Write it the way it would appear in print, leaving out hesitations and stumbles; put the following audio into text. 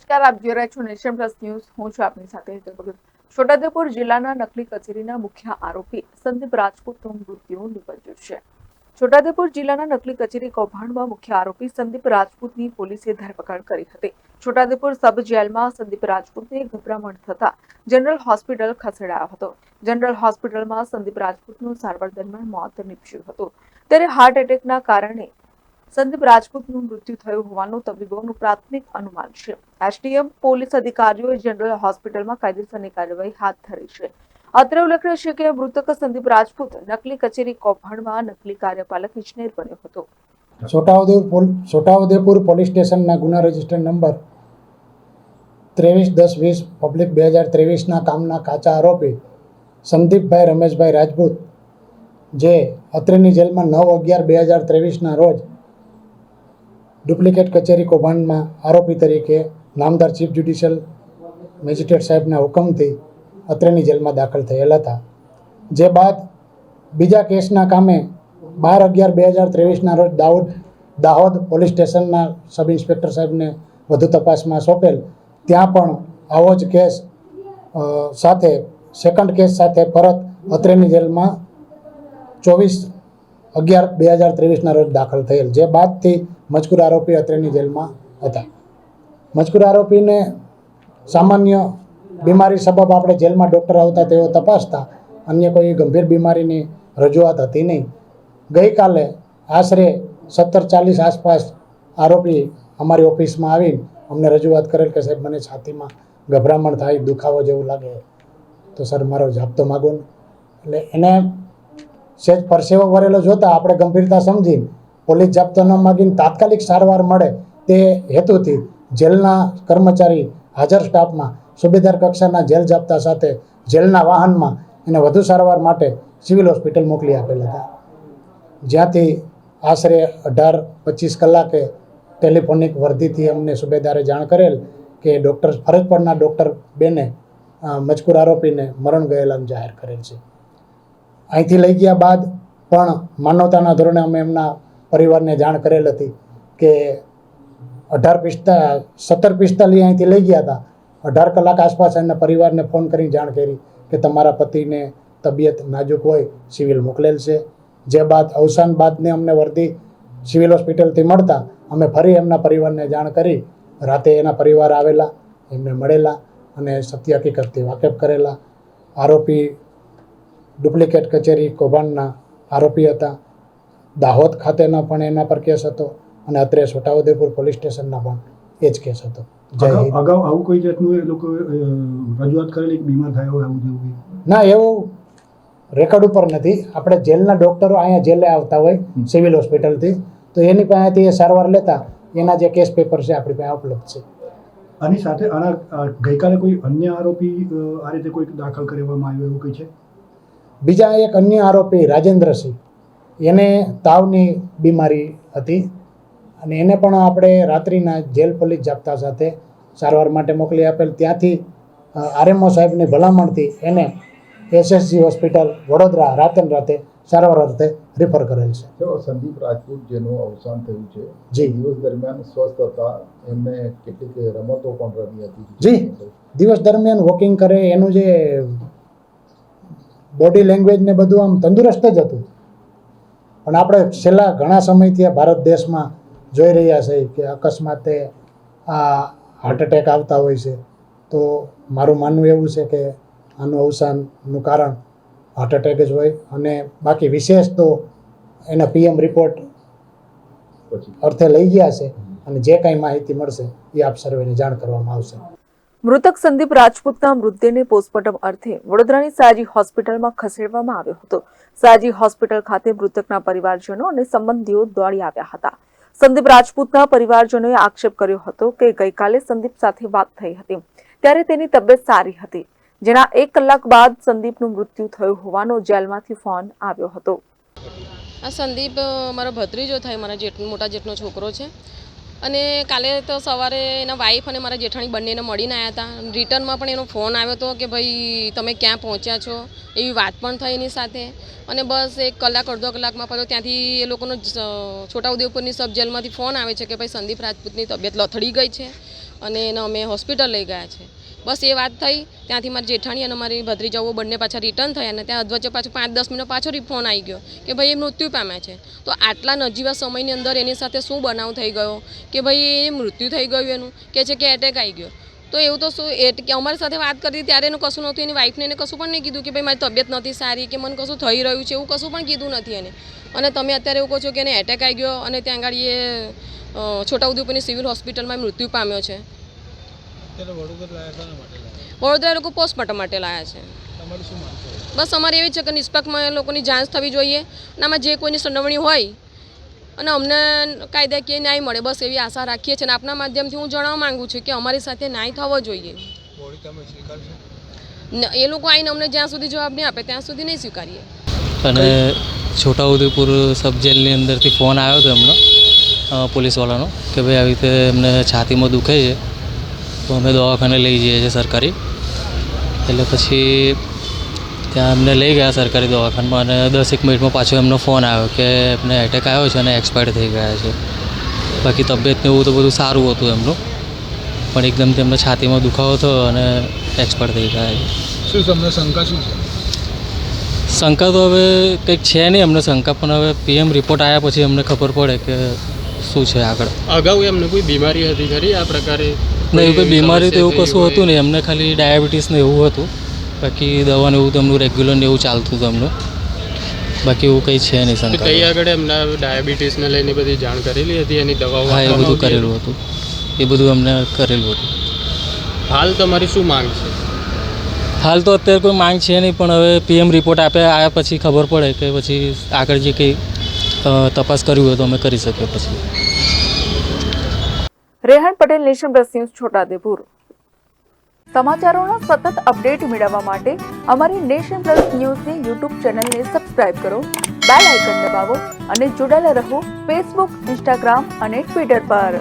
નમસ્કાર, આપ જોઈ રહ્યા છો નેશન પ્લસ ન્યૂઝ. હું છું આપની સાથે હેતલ ભગત. છોટાઉદેપુર જિલ્લાના નકલી કચેરીના મુખ્ય આરોપી સંદીપ રાજપૂતનું મૃત્યુ નિપજ્યું છે. છોટાઉદેપુર જિલ્લાના નકલી કચેરી કૌભાંડમાં મુખ્ય આરોપી સંદીપ રાજપૂતની પોલીસે ધરપકડ કરી હતી. છોટાઉદેપુર સબ જેલમાં સંદીપ રાજપૂતને ગભરામણ થતા જનરલ હોસ્પિટલ ખસેડાયો હતો. જનરલ હોસ્પિટલમાં સંદીપ રાજપૂતનું સારવાર દરમિયાન મોત નીપજ્યું હતું. ત્યારે હાર્ટ એટેકના કારણે સંદીપ રાજપૂતનું મૃત્યુ થયું હોવાનું તબીબોનું પ્રાથમિક અનુમાન છે. એસડીએમ પોલીસ અધિકારીઓએ જનરલ હોસ્પિટલમાં કાયદેસરની કાર્યવાહી હાથ ધરી છે. અત્રે ઉલ્લેખનીય છે કે મૃતક સંદીપ રાજપૂત નકલી કચેરી કૌભાંડમાં નકલી કાર્યપાલક ઇજનેર બન્યો હતો. છોટાઉદેપુર પોલીસ સ્ટેશનના ગુના રજિસ્ટર નંબર 23-10-20 પબ્લિક 2023ના કામના કાચા આરોપી સંદીપભાઈ રમેશભાઈ રાજપૂત, જે અત્રેની જેલમાં 9/11/2023ના રોજ ડુપ્લિકેટ કચેરી કૌભાંડમાં આરોપી તરીકે નામદાર ચીફ જ્યુડિશિયલ મેજિસ્ટ્રેટ સાહેબના હુકમથી અત્રેની જેલમાં દાખલ થયેલ હતા. જે બાદ બીજા કેસના કામે 12/11/2023ના રોજ દાહોદ પોલીસ સ્ટેશનના સબ ઇન્સ્પેક્ટર સાહેબને વધુ તપાસમાં સોંપેલ. ત્યાં પણ આવો જ કેસ સાથે સેકન્ડ કેસ સાથે પરત અત્રેની જેલમાં 24/11/2023ના રોજ દાખલ થયેલ. જે બાદથી મજકૂર આરોપી અત્રેની જેલમાં હતા. મજકૂર આરોપીને સામાન્ય બીમારી સબબ આપણે જેલમાં ડૉક્ટર આવતા તેઓ તપાસતા અન્ય કોઈ ગંભીર બીમારીની રજૂઆત હતી નહીં. ગઈકાલે આશરે 17:40 આસપાસ આરોપી અમારી ઓફિસમાં આવીને અમને રજૂઆત કરેલ કે સાહેબ મને છાતીમાં ગભરામણ થાય, દુખાવો જેવું લાગે, તો સર મારો જાપ્તો માગો ને. એટલે એને સહેજ પરસેવો ભરેલો જોતા આપણે ગંભીરતા સમજીને પોલીસ જાપ્તો ન માગીને તાત્કાલિક સારવાર મળે તે હેતુથી જેલના કર્મચારી હાજર સ્ટાફમાં સુબેદાર કક્ષાના જેલ જાપ્તા સાથે જેલના વાહનમાં એને વધુ સારવાર માટે સિવિલ હોસ્પિટલ મોકલી આપેલ હતા. જ્યાંથી આશરે 18-25 કલાકે ટેલિફોનિક વર્દીથી અમને સુબેદારે જાણ કરેલ કે ફરજ પરના ડૉક્ટર બેને મજકૂર આરોપીને મરણ ગયેલાનું જાહેર કરેલ છે. અહીંથી લઈ ગયા બાદ પણ માનવતાના ધોરણે અમે એમના પરિવારને જાણ કરેલ હતી કે 17:45 અહીંથી લઈ ગયા હતા. 18 કલાક આસપાસ એના પરિવારને ફોન કરી જાણ કરી કે તમારા પતિને તબિયત નાજુક હોય, સિવિલ મોકલેલ છે. જે બાદ અવસાન બાદને અમને વર્દી સિવિલ હોસ્પિટલથી મળતા અમે ફરી એમના પરિવારને જાણ કરી રાતે એના પરિવાર આવેલા, એમને મળેલા અને સત્ય હકીકતથી વાકેફ કરેલા. આરોપી ડુપ્લિકેટ કચેરી કૌભાંડના આરોપી હતા. દાહોદ ખાતેના પણ એના પર કેસ હતો અને અત્રે છોટાઉદેપુર પોલીસ સ્ટેશનના પણ એ જ કેસ હતો. અગાઉ આવું કોઈ જાતનું એ લોકો રજૂઆત કરેલી બીમાર થયા હોય આવું જેવું? ના, એવું રેકોર્ડ ઉપર નથી. આપણે જેલના ડૉક્ટરો અહીંયા જેલે આવતા હોય સિવિલ હોસ્પિટલથી, તો એની પાસેથી એ સારવાર લેતા એના જે કેસ પેપર છે આપણી પાસે ઉપલબ્ધ છે. આની સાથે ગઈકાલે કોઈ અન્ય આરોપી આ રીતે કોઈ દાખલ કરવામાં આવ્યો એવું કંઈ છે? બીજા એક અન્ય આરોપી રાજેન્દ્રસિંહ, એને તાવની બીમારી હતી અને એને પણ આપણે રાત્રિના જેલ પોલીસ જાપ્તા સાથે સારવાર માટે મોકલી આપેલ. ત્યાંથી આરએમઓ સાહેબની ભલામણથી એને એસએસજી હોસ્પિટલ વડોદરા રાતે સારવાર અર્થે રિફર કરેલ છે. સંદીપ રાજપૂત જેનું અવસાન થયું છે, જી, દિવસ દરમિયાન સ્વસ્થ હતા, એમને કેટલીક રમતો પણ રમી હતી. જી, દિવસ દરમિયાન વોકિંગ કરે, એનું જે બોડી લેંગ્વેજ ને બધું આમ તંદુરસ્ત જ હતું. પણ આપણે છેલ્લા ઘણા સમયથી ભારત દેશમાં જોઈ રહ્યા છે કે અકસ્માતે આ હાર્ટ એટેક આવતા હોય છે. તો મારું માનવું એવું છે કે આનું અવસાનનું કારણ હાર્ટ એટેક જ હોય. અને બાકી વિશેષ તો એના પીએમ રિપોર્ટ અર્થે લઈ ગયા છે અને જે કાંઈ માહિતી મળશે એ આપ સર્વેને જાણ કરવામાં આવશે. મૃતક સંદીપ રાજપૂતના મૃતદેહને પોસ્ટમોર્ટમ અર્થે વડોદરાની સાજી હોસ્પિટલમાં ખસેડવામાં આવ્યો હતો. સાજી હોસ્પિટલ ખાતે મૃતકના પરિવારજનો અને સંબંધીઓ દોડી આવ્યા હતા. સંદીપ રાજપૂતના પરિવારજનોએ આક્ષેપ કર્યો હતો કે ગઈકાલે સંદીપ સાથે વાત થઈ હતી ત્યારે તેની તબિયત સારી હતી, જેના 1 કલાક બાદ સંદીપનું મૃત્યુ થયું હોવાનો જેલમાંથી ફોન આવ્યો હતો. આ સંદીપ મારો ભત્રીજો થાય, મારા મોટા જેઠનો છોકરો છે. અને કાલે તો સવારે એના વાઈફ અને મારા જેઠાણી બંનેને મળીને આવ્યા હતા. રિટર્નમાં પણ એનો ફોન આવ્યો હતો કે ભાઈ તમે ક્યાં પહોંચ્યા છો એવી વાત પણ થઈ એની સાથે. અને બસ 1 કલાક અડધો કલાકમાં પાછો ત્યાંથી એ લોકોનો છોટાઉદેપુરની સબ જેલમાંથી ફોન આવે છે કે ભાઈ સંદીપ રાજપૂતની તબિયત લથડી ગઈ છે અને એને અમે હોસ્પિટલ લઈ ગયા છે. બસ એ વાત થઈ. ત્યાંથી મારી જેઠાણી અને મારી ભત્રીજાઓ બંને પાછા રિટર્ન થયા અને ત્યાં અધવચ્ચે પાછું 5-10 મિનિટ પાછો ફોન આવી ગયો કે ભાઈ એ મૃત્યુ પામ્યા છે. તો આટલા નજીવા સમયની અંદર એની સાથે શું બનાવ થઈ ગયો કે ભાઈ એ મૃત્યુ થઈ ગયું એનું કે છે કે એટેક આવી ગયો. તો એવું તો શું કે અમારી સાથે વાત કરી ત્યારે એનું કશું નહોતું. એની વાઈફને એને કશું પણ નહીં કીધું કે ભાઈ મારી તબિયત નથી સારી કે મને કશું થઈ રહ્યું છે, એવું કશું પણ કીધું નથી એને. અને તમે અત્યારે એવું કહો છો કે એને એટેક આવી ગયો અને ત્યાં આગળ એ છોટાઉદેપુરની સિવિલ હોસ્પિટલમાં મૃત્યુ પામ્યો છે. વડોદરા લોકો પોસ્ટમોર્ટમ માટે લાયા છે. બસ અમારે એવી છે કે નિષ્પક્ષમાં લોકોની જાંચ થવી જોઈએ અને આમાં જે કોઈની સંડોવણી હોય અને અમને કાયદાકીય ન્યાય મળે બસ એવી આશા રાખીએ છીએ. અને આપના માધ્યમથી હું જણાવવા માંગુ છું કે અમારી સાથે ન્યાય થવો જોઈએ. એ લોકો આવીને અમને જ્યાં સુધી જવાબ નહીં આપે ત્યાં સુધી નહીં સ્વીકારીએ. અને છોટાઉદેપુર સબ જેલની અંદરથી ફોન આવ્યો હતો એમનો પોલીસવાળાનો કે ભાઈ આવી રીતે એમને છાતીમાં દુખે છે તો અમે દવાખાને લઈ જઈએ છીએ સરકારી. એટલે પછી ત્યાં અમને લઈ ગયા સરકારી દવાખાનામાં અને 10 મિનિટમાં પાછો એમનો ફોન આવ્યો કે એમને એટેક આવ્યો છે અને એક્સપાયર થઈ ગયા છે. બાકી તબિયતને એવું તો બધું સારું હતું એમનું, પણ એકદમ તેમને છાતીમાં દુખાવો થયો અને એક્સપાયર થઈ ગયા છે. શું તમને શંકા શું છે? શંકા તો હવે કંઈક છે નહીં અમને શંકા, પણ હવે PM રિપોર્ટ આવ્યા પછી અમને ખબર પડે કે શું છે આગળ. અગાઉ એમને કોઈ બીમારી હતી ખરી આ પ્રકારે? નહીં, એવું કોઈ બીમારી તો એવું કશું હતું નહીં. એમને ખાલી ડાયાબિટીસ ને એવું હતું. બાકી દવાનું એવું તેમનું રેગ્યુલર ને એવું ચાલતું હતું એમનું. બાકી એવું કંઈ છે નહીં શંકા. કઈ આગળ એમના ડાયાબિટીસને લઈને બધી જાણ કરેલી હતી, એની દવાઓ? હા, એ બધું કરેલું હતું. એ બધું અમને કરેલું હતું. હાલ તમારી શું માંગ છે? હાલ તો અત્યારે કોઈ માંગ છે નહીં, પણ હવે PM રિપોર્ટ આવ્યા પછી ખબર પડે કે પછી આગળ જે કંઈ તપાસ કરવી હોય તો અમે કરી શકીએ પછી. Rehan Patel, nation plus news, Chhota Udepur. સમાચારોના સતત અપડેટ મેળવવા માટે અમારી નેશન પ્લસ ન્યૂઝની YouTube ચેનલને સબસ્ક્રાઇબ કરો, બેલ આઇકન દબાવો અને જોડાયેલા રહો Facebook, Instagram અને Twitter પર.